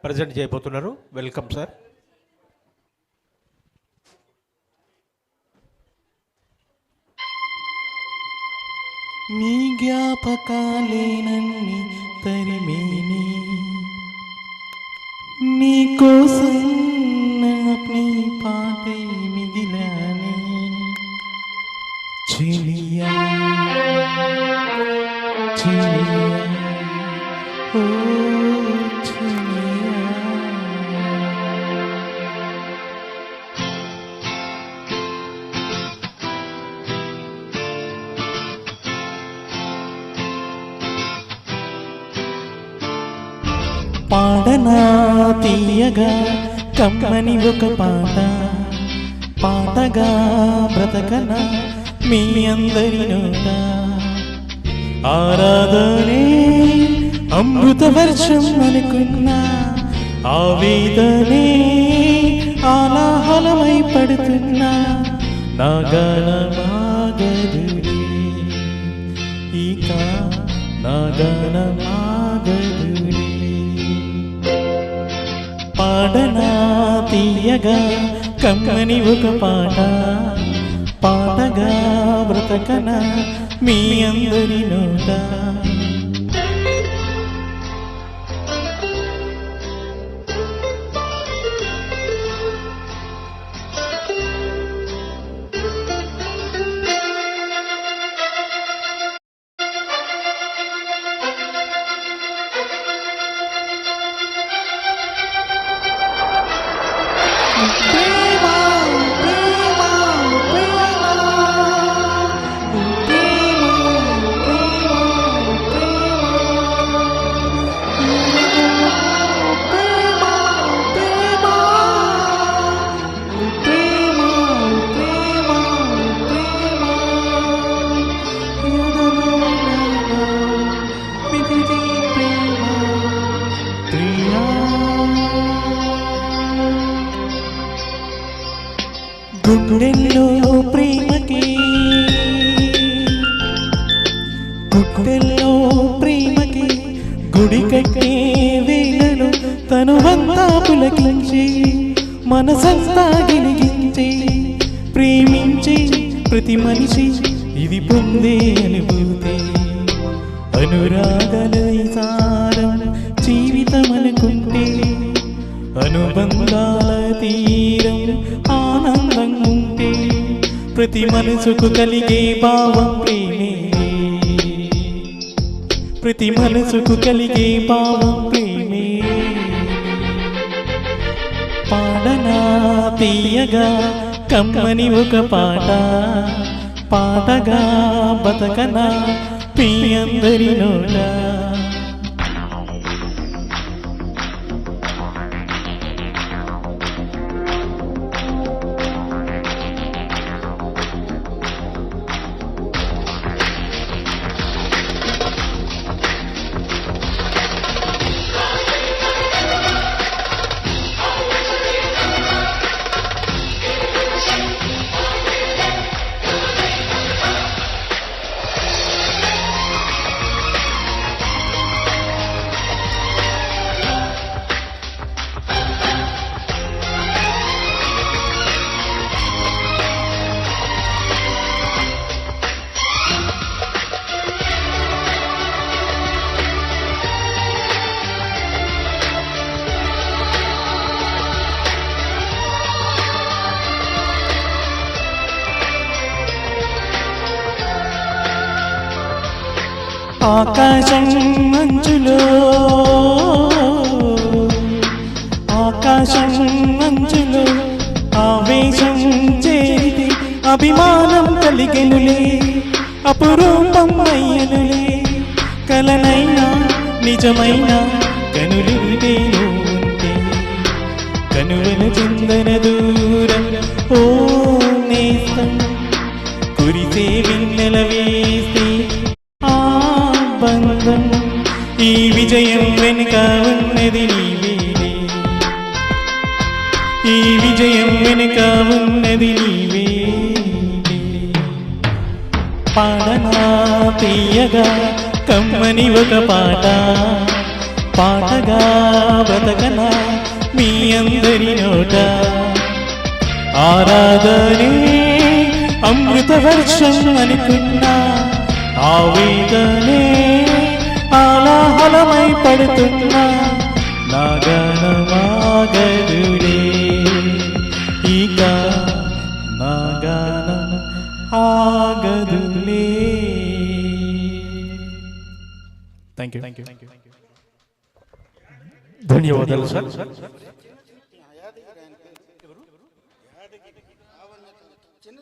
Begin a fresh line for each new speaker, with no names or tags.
Present చేయబోతున్నారు. Welcome sir.
నీ జ్ఞాపకాలేనన్ని తరిమేని నీ కోసం నీ పాటై మిగిలాని చెలియా చెలియా ఓ చెలియా. పాడనా తీయగా కమ్మని ఒక పాట, పాటగా బ్రతకన మీ అందరి నోట. ఆరాధనే అమృత వర్షం అనుకున్నా, ఆవేదనే ఆలాహలమై పడుతున్నా. నా గానమాగదులే ఇక, నా గానమాగదులే. పాడనా తీయగా కమ్మని ఒక పాట, పాటగా బ్రతకన మీ అందరి నోట. గుండెల్లో ప్రేమకి, గుండెల్లో ప్రేమకి గుడి కట్టే వేళలో తనువంతా పులకించి, మనసంతా గిలిగించి, ప్రేమించి ప్రతి మనిషి ఇది పొందే అనుభూతి. అనురాగల సారం జీవితం అనుకుంటే, అనుబంధాల తీరం ఆనందం ఉంటే, ప్రతి మనసుకు కలిగే భావం ప్రేమే, ప్రతి మనసుకు కలిగే భావం ప్రేమే. పాడనా తీయగా కమ్మని ఒక పాట, పాటగా బతకనా మీ అందరి నోట. ఆకాశం మంచులో, ఆకాశం మంచులో ఆవేశం చేరితే అభిమానం కలిగెనులే, అపురూపం అయ్యనులే. కలనైనా నిజమైన కనులుంటే ఉంటే, కనువల చందన దూరం ఓ నేస్తం, కురిసే వెన్నెల వేస్తే బంధం. ఈ విజయం వెనుక ఉన్నది నీవేలే, ఈ విజయం వెనుక ఉన్నది నీవేలే. పాడనా తీయగా కమ్మని ఒక పాట, పాటగా బ్రతకన మీ అందరి నోట ఆరాధనే అమృత వర్షం అనుకున్నా ఆవేదనే ఆలాహలమై పడుతున్నా నా గానమాగదులే ఇక నా గానం ఆగదులే. Thank you.
ధన్యవాదాలు సార్.
చిన్న